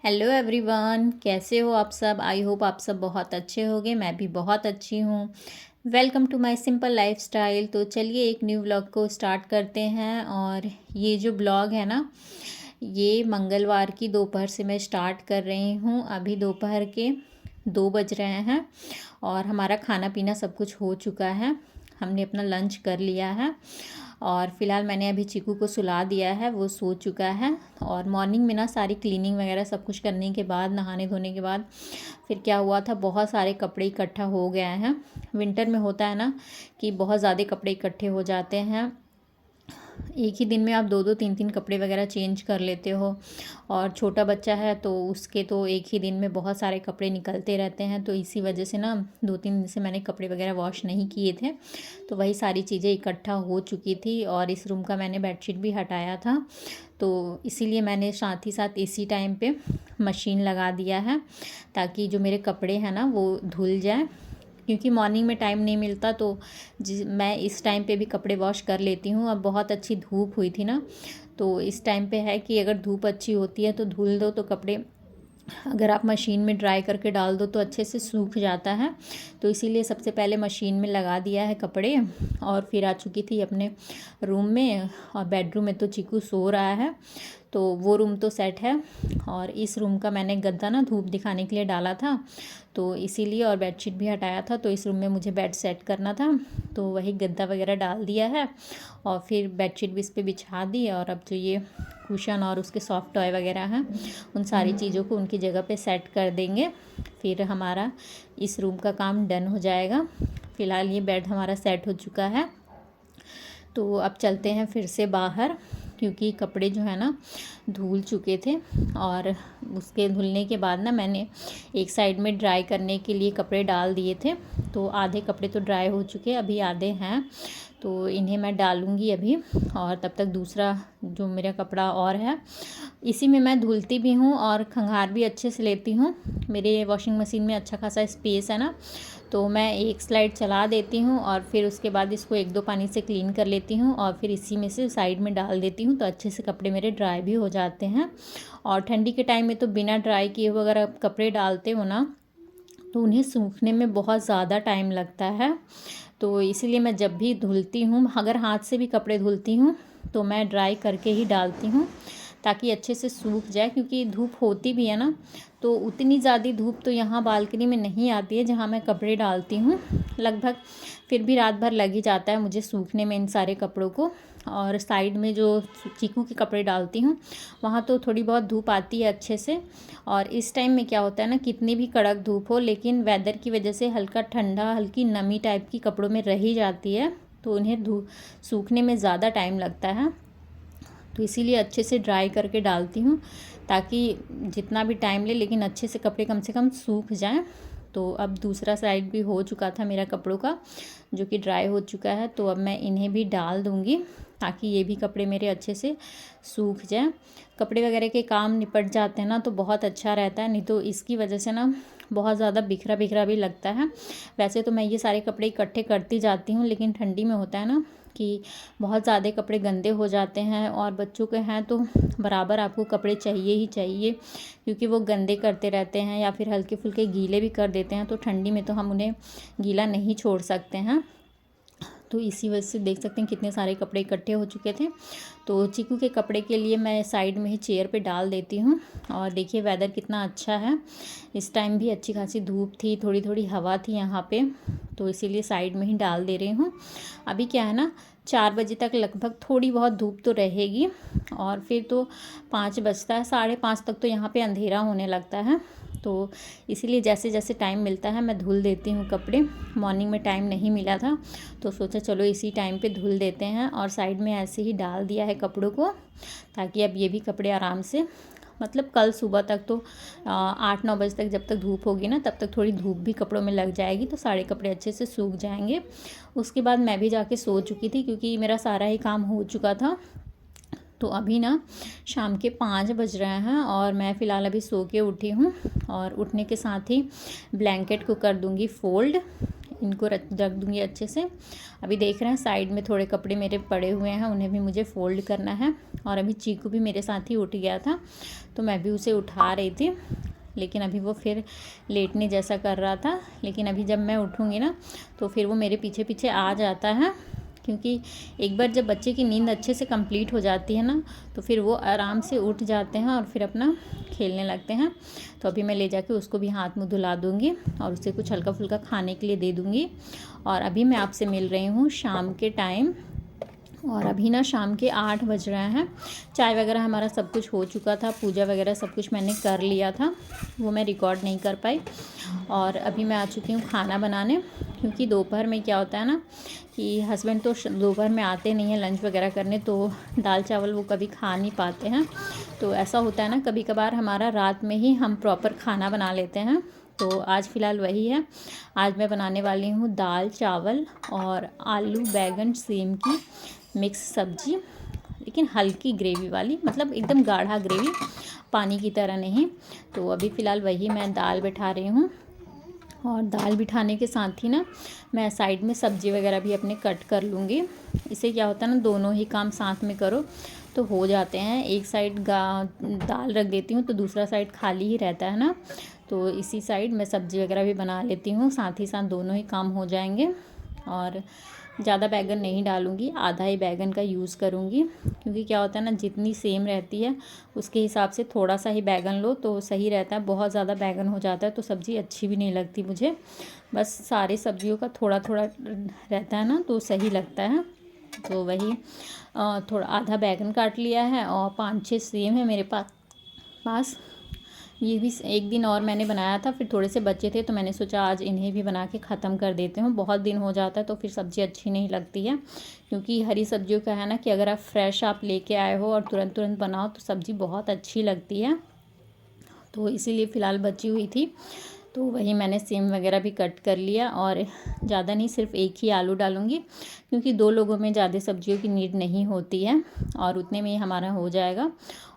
Hello everyone, कैसे हो आप सब। आई होप आप सब बहुत अच्छे होंगे। मैं भी बहुत अच्छी हूँ। Welcome to my simple lifestyle. तो चलिए एक न्यू व्लॉग को स्टार्ट करते हैं। और ये जो ब्लॉग है ना, ये मंगलवार की दोपहर से मैं स्टार्ट कर रही हूँ। अभी दोपहर के 2 बज रहे हैं और हमारा खाना पीना सब कुछ हो चुका है। हमने अपना लंच कर लिया है और फ़िलहाल मैंने अभी चीकू को सुला दिया है, वो सो चुका है। और मॉर्निंग में ना सारी क्लीनिंग वगैरह सब कुछ करने के बाद, नहाने धोने के बाद फिर क्या हुआ था, बहुत सारे कपड़े इकट्ठा हो गए हैं। विंटर में होता है ना कि बहुत ज़्यादा कपड़े इकट्ठे हो जाते हैं। एक ही दिन में आप 2-2 3-3 कपड़े वगैरह चेंज कर लेते हो। और छोटा बच्चा है तो उसके तो एक ही दिन में बहुत सारे कपड़े निकलते रहते हैं। तो इसी वजह से ना 2-3 दिन से मैंने कपड़े वगैरह वॉश नहीं किए थे, तो वही सारी चीज़ें इकट्ठा हो चुकी थी। और इस रूम का मैंने बेडशीट भी हटाया था, तो इसीलिए मैंने साथ ही साथ इसी टाइम पे मशीन लगा दिया है ताकि जो मेरे कपड़े हैं ना वो धुल जाए। क्योंकि मॉर्निंग में टाइम नहीं मिलता, तो मैं इस टाइम पे भी कपड़े वॉश कर लेती हूँ। अब बहुत अच्छी धूप हुई थी ना, तो इस टाइम पे है कि अगर धूप अच्छी होती है तो धुल दो, तो कपड़े अगर आप मशीन में ड्राई करके डाल दो तो अच्छे से सूख जाता है। तो इसीलिए सबसे पहले मशीन में लगा दिया है कपड़े और फिर आ चुकी थी अपने रूम में। और बेडरूम में तो चीकू सो रहा है, तो वो रूम तो सेट है। और इस रूम का मैंने गद्दा ना धूप दिखाने के लिए डाला था, तो इसीलिए, और बेडशीट भी हटाया था, तो इस रूम में मुझे बेड सेट करना था, तो वही गद्दा वगैरह डाल दिया है। और फिर बेडशीट भी इस पर बिछा दी। और अब जो ये कुशन और उसके सॉफ्ट टॉय वगैरह हैं, उन सारी चीज़ों को उनकी जगह पे सेट कर देंगे। फिर हमारा इस रूम का काम डन हो जाएगा। फ़िलहाल ये बेड हमारा सेट हो चुका है, तो अब चलते हैं फिर से बाहर, क्योंकि कपड़े जो है ना धुल चुके थे। और उसके धुलने के बाद ना मैंने एक साइड में ड्राई करने के लिए कपड़े डाल दिए थे, तो आधे कपड़े तो ड्राई हो चुके, अभी आधे हैं, तो इन्हें मैं डालूँगी अभी। और तब तक दूसरा जो मेरा कपड़ा और है, इसी में मैं धुलती भी हूँ और खंगार भी अच्छे से लेती हूँ। मेरे वॉशिंग मशीन में अच्छा खासा स्पेस है ना, तो मैं एक स्लाइड चला देती हूँ और फिर उसके बाद इसको 1-2 पानी से क्लीन कर लेती हूँ और फिर इसी में से साइड में डाल देती हूँ, तो अच्छे से कपड़े मेरे ड्राई भी हो जाते हैं। और ठंडी के टाइम में तो बिना ड्राई किए हुए अगर आप कपड़े डालते हो ना, तो उन्हें सूखने में बहुत ज़्यादा टाइम लगता है। तो इसीलिए मैं जब भी धुलती हूँ, अगर हाथ से भी कपड़े धुलती हूँ, तो मैं ड्राई करके ही डालती हूँ ताकि अच्छे से सूख जाए। क्योंकि धूप होती भी है ना, तो उतनी ज़्यादा धूप तो यहाँ बालकनी में नहीं आती है जहाँ मैं कपड़े डालती हूँ। लगभग फिर भी रात भर लग ही जाता है मुझे सूखने में इन सारे कपड़ों को। और साइड में जो चीकू के कपड़े डालती हूँ, वहाँ तो थोड़ी बहुत धूप आती है अच्छे से। और इस टाइम में क्या होता है ना, कितनी भी कड़क धूप हो, लेकिन वेदर की वजह से हल्का ठंडा, हल्की नमी टाइप की कपड़ों में रह ही जाती है, तो उन्हें सूखने में ज़्यादा टाइम लगता है। तो इसीलिए अच्छे से ड्राई करके डालती हूँ ताकि जितना भी टाइम ले, लेकिन अच्छे से कपड़े कम से कम सूख जाएं। तो अब दूसरा साइड भी हो चुका था मेरा कपड़ों का, जो कि ड्राई हो चुका है, तो अब मैं इन्हें भी डाल दूँगी ताकि ये भी कपड़े मेरे अच्छे से सूख जाएं। कपड़े वगैरह के काम निपट जाते हैं ना, तो बहुत अच्छा रहता है। नहीं तो इसकी वजह से ना बहुत ज़्यादा बिखरा बिखरा भी लगता है। वैसे तो मैं ये सारे कपड़े इकट्ठे करती जाती हूँ, लेकिन ठंडी में होता है ना कि बहुत ज़्यादा कपड़े गंदे हो जाते हैं, और बच्चों के हैं तो बराबर आपको कपड़े चाहिए ही चाहिए, क्योंकि वो गंदे करते रहते हैं या फिर हल्के फुल्के गीले भी कर देते हैं। तो ठंडी में तो हम उन्हें गीला नहीं छोड़ सकते हैं। तो इसी वजह से देख सकते हैं कितने सारे कपड़े इकट्ठे हो चुके थे। तो चीकू के कपड़े के लिए मैं साइड में ही चेयर पे डाल देती हूँ। और देखिए वेदर कितना अच्छा है, इस टाइम भी अच्छी खासी धूप थी, थोड़ी थोड़ी हवा थी यहाँ पे, तो इसीलिए साइड में ही डाल दे रही हूँ। अभी क्या है ना, 4 बजे तक लगभग थोड़ी बहुत धूप तो रहेगी, और फिर तो 5 बजता है, 5:30 तक तो यहाँ पे अंधेरा होने लगता है। तो इसीलिए जैसे जैसे टाइम मिलता है मैं धुल देती हूँ कपड़े। मॉर्निंग में टाइम नहीं मिला था, तो सोचा चलो इसी टाइम पे धुल देते हैं, और साइड में ऐसे ही डाल दिया है कपड़ों को, ताकि अब ये भी कपड़े आराम से, मतलब कल सुबह तक तो 8-9 बजे तक जब तक धूप होगी ना, तब तक थोड़ी धूप भी कपड़ों में लग जाएगी, तो सारे कपड़े अच्छे से सूख जाएंगे। उसके बाद मैं भी जाके सो चुकी थी, क्योंकि मेरा सारा ही काम हो चुका था। तो अभी ना शाम के 5 बज रहे हैं और मैं फ़िलहाल अभी सो के उठी हूँ। और उठने के साथ ही ब्लैंकेट को कर दूँगी फ़ोल्ड, इनको रख दूँगी अच्छे से। अभी देख रहे हैं साइड में थोड़े कपड़े मेरे पड़े हुए हैं, उन्हें भी मुझे फ़ोल्ड करना है। और अभी चीकू भी मेरे साथ ही उठ गया था, तो मैं भी उसे उठा रही थी, लेकिन अभी वो फिर लेटने जैसा कर रहा था। लेकिन अभी जब मैं उठूँगी ना तो फिर वो मेरे पीछे पीछे आ जाता है, क्योंकि एक बार जब बच्चे की नींद अच्छे से कंप्लीट हो जाती है ना तो फिर वो आराम से उठ जाते हैं और फिर अपना खेलने लगते हैं। तो अभी मैं ले जाके उसको भी हाथ मुँह धुला दूँगी और उसे कुछ हल्का फुल्का खाने के लिए दे दूँगी। और अभी मैं आपसे मिल रही हूँ शाम के टाइम, और अभी ना शाम के 8 बज रहे हैं। चाय वगैरह हमारा सब कुछ हो चुका था, पूजा वगैरह सब कुछ मैंने कर लिया था, वो मैं रिकॉर्ड नहीं कर पाई। और अभी मैं आ चुकी हूँ खाना बनाने, क्योंकि दोपहर में क्या होता है ना कि हस्बैंड तो दोपहर में आते नहीं हैं लंच वगैरह करने, तो दाल चावल वो कभी खा नहीं पाते हैं। तो ऐसा होता है ना कभी कभार हमारा रात में ही हम प्रॉपर खाना बना लेते हैं। तो आज फ़िलहाल वही है। आज मैं बनाने वाली हूँ दाल चावल और आलू बैंगन सेम की मिक्स सब्जी, लेकिन हल्की ग्रेवी वाली, मतलब एकदम गाढ़ा ग्रेवी, पानी की तरह नहीं। तो अभी फ़िलहाल वही मैं दाल बिठा रही हूँ, और दाल बिठाने के साथ ही ना मैं साइड में सब्ज़ी वगैरह भी अपने कट कर लूँगी। इससे क्या होता है ना, दोनों ही काम साथ में करो तो हो जाते हैं। एक साइड दाल रख देती हूँ तो दूसरा साइड खाली ही रहता है ना, तो इसी साइड मैं सब्ज़ी वगैरह भी बना लेती हूँ, साथ ही साथ दोनों ही काम हो जाएंगे। और ज़्यादा बैंगन नहीं डालूँगी, आधा ही बैंगन का यूज़ करूँगी, क्योंकि क्या होता है ना जितनी सेम रहती है उसके हिसाब से थोड़ा सा ही बैंगन लो तो सही रहता है। बहुत ज़्यादा बैंगन हो जाता है तो सब्ज़ी अच्छी भी नहीं लगती मुझे। बस सारी सब्जियों का थोड़ा थोड़ा रहता है ना तो सही लगता है। तो वही थोड़ा आधा बैंगन काट लिया है और 5-6 सेम है मेरे पास। ये भी एक दिन और मैंने बनाया था, फिर थोड़े से बचे थे तो मैंने सोचा आज इन्हें भी बना के ख़त्म कर देते हूँ। बहुत दिन हो जाता है तो फिर सब्ज़ी अच्छी नहीं लगती है, क्योंकि हरी सब्जियों का है ना कि अगर आप फ्रेश आप लेके आए हो और तुरंत तुरंत बनाओ तो सब्ज़ी बहुत अच्छी लगती है। तो इसीलिए फ़िलहाल बची हुई थी तो वही मैंने सेम वगैरह भी कट कर लिया, और ज़्यादा नहीं, सिर्फ एक ही आलू डालूँगी, क्योंकि 2 लोगों में ज़्यादा सब्जियों की नीड नहीं होती है और उतने में ही हमारा हो जाएगा।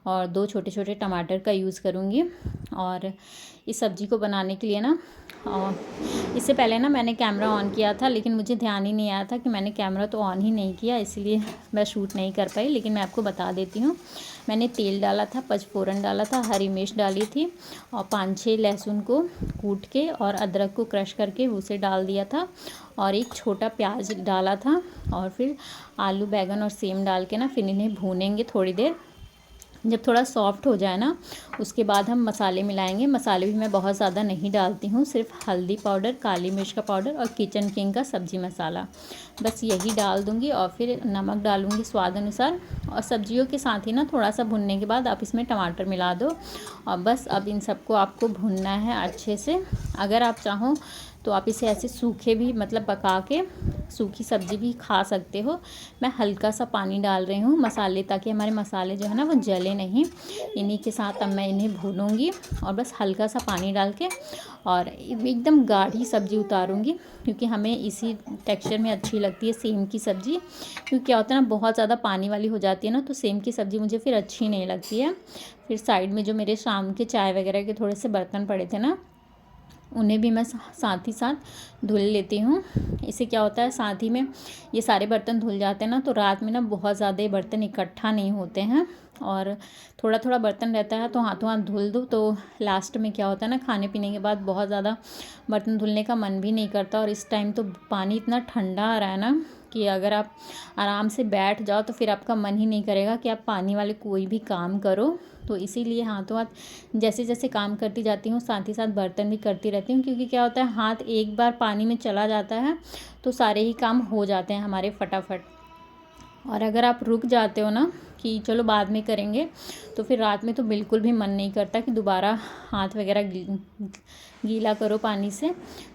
और 2 छोटे छोटे टमाटर का यूज़ करूँगी। और इस सब्ज़ी को बनाने के लिए ना इससे पहले ना मैंने कैमरा ऑन किया था, लेकिन मुझे ध्यान ही नहीं आया था कि मैंने कैमरा तो ऑन ही नहीं किया, इसलिए मैं शूट नहीं कर पाई। लेकिन मैं आपको बता देती हूँ, मैंने तेल डाला था, पचफोरन डाला था, हरी मिर्च डाली थी, और 5-6 लहसुन को कूट के और अदरक को क्रश करके उसे डाल दिया था, और एक छोटा प्याज डाला था। और फिर आलू बैंगन और सेम डाल के ना फिर इन्हें भूनेंगे थोड़ी देर। जब थोड़ा सॉफ्ट हो जाए ना उसके बाद हम मसाले मिलाएंगे। मसाले भी मैं बहुत ज़्यादा नहीं डालती हूँ, सिर्फ हल्दी पाउडर, काली मिर्च का पाउडर और किचन किंग का सब्ज़ी मसाला, बस यही डाल दूँगी। और फिर नमक डालूँगी स्वाद अनुसार। और सब्जियों के साथ ही ना थोड़ा सा भुनने के बाद आप इसमें टमाटर मिला दो, और बस अब इन सबको आपको भुनना है अच्छे से। अगर आप चाहो तो आप इसे ऐसे सूखे भी, मतलब पका के सूखी सब्ज़ी भी खा सकते हो। मैं हल्का सा पानी डाल रही हूँ मसाले, ताकि हमारे मसाले जो है ना वो जले नहीं। इन्हीं के साथ अब मैं इन्हें भूनूंगी, और बस हल्का सा पानी डाल के और एकदम गाढ़ी सब्ज़ी उतारूंगी, क्योंकि हमें इसी टेक्सचर में अच्छी लगती है सेम की सब्ज़ी। क्योंकि क्या होता है ना, बहुत ज़्यादा पानी वाली हो जाती है ना तो सेम की सब्ज़ी मुझे फिर अच्छी नहीं लगती है। फिर साइड में जो मेरे शाम के चाय वगैरह के थोड़े से बर्तन पड़े थे ना, उन्हें भी मैं साथ ही साथ धुल लेती हूँ। इससे क्या होता है, साथ ही में ये सारे बर्तन धुल जाते हैं ना तो रात में ना बहुत ज़्यादा ये बर्तन इकट्ठा नहीं होते हैं, और थोड़ा थोड़ा बर्तन रहता है तो हाथों हाथ धुल दो, तो लास्ट में क्या होता है ना, खाने पीने के बाद बहुत ज़्यादा बर्तन धुलने का मन भी नहीं करता। और इस टाइम तो पानी इतना ठंडा आ रहा है ना कि अगर आप आराम से बैठ जाओ तो फिर आपका मन ही नहीं करेगा कि आप पानी वाले कोई भी काम करो। तो इसीलिए हाथों हाथ जैसे जैसे काम करती जाती हूँ साथ ही साथ बर्तन भी करती रहती हूँ, क्योंकि क्या होता है, हाथ एक बार पानी में चला जाता है तो सारे ही काम हो जाते हैं हमारे फटाफट। और अगर आप रुक जाते हो ना कि चलो बाद में करेंगे, तो फिर रात में तो बिल्कुल भी मन नहीं करता कि दोबारा हाथ वगैरह गीला करो पानी से।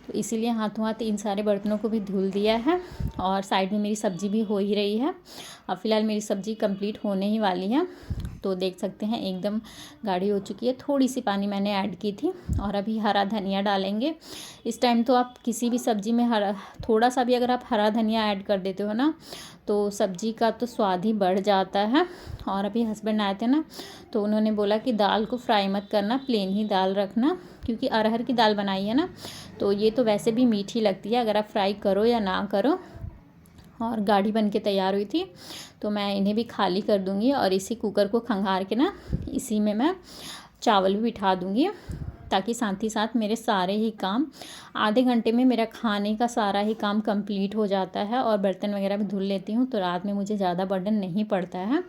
तो इसीलिए हाथों हाथ इन सारे बर्तनों को भी धुल दिया है, और साइड में मेरी सब्ज़ी भी हो ही रही है। अब फ़िलहाल मेरी सब्ज़ी कंप्लीट होने ही वाली है, तो देख सकते हैं एकदम गाढ़ी हो चुकी है। थोड़ी सी पानी मैंने ऐड की थी, और अभी हरा धनिया डालेंगे। इस टाइम तो आप किसी भी सब्ज़ी में हरा, थोड़ा सा भी अगर आप हरा धनिया ऐड कर देते हो ना तो सब्ज़ी का तो स्वाद ही बढ़ जाता है। और अभी हस्बैंड आए थे ना तो उन्होंने बोला कि दाल को फ्राई मत करना, प्लेन ही दाल रखना, क्योंकि अरहर की दाल बनाई है ना तो ये तो वैसे भी मीठी लगती है अगर आप फ्राई करो या ना करो। और गाढ़ी बन के तैयार हुई थी। तो मैं इन्हें भी खाली कर दूँगी और इसी कुकर को खंगार के ना इसी में मैं चावल भी बिठा दूँगी, ताकि साथ ही साथ मेरे सारे ही काम आधे घंटे में मेरा खाने का सारा ही काम कंप्लीट हो जाता है। और बर्तन वगैरह भी धुल लेती हूँ, तो रात में मुझे ज़्यादा बर्डन नहीं पड़ता है।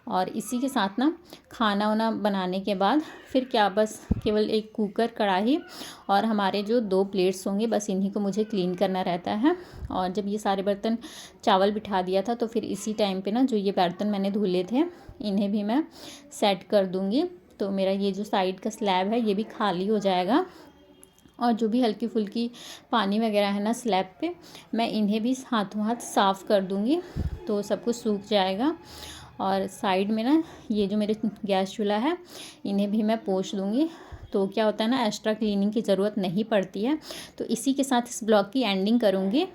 और इसी के साथ ना खाना वाना बनाने के बाद फिर क्या, बस केवल एक कुकर, कढ़ाई और हमारे जो 2 प्लेट्स होंगे, बस इन्हीं को मुझे क्लीन करना रहता है। और जब ये सारे बर्तन, चावल बिठा दिया था, तो फिर इसी टाइम पे ना जो ये बर्तन मैंने धुले थे इन्हें भी मैं सेट कर दूँगी। तो मेरा ये जो साइड का स्लैब है ये भी खाली हो जाएगा। और जो भी हल्की फुल्की पानी वगैरह है ना स्लैब पे, मैं इन्हें भी हाथों हाथ साफ़ कर दूँगी, तो सब कुछ सूख जाएगा। और साइड में ना ये जो मेरे गैस चूल्हा है इन्हें भी मैं पोंछ दूँगी। तो क्या होता है ना, एक्स्ट्रा क्लीनिंग की ज़रूरत नहीं पड़ती है। तो इसी के साथ इस ब्लॉग की एंडिंग करूँगी।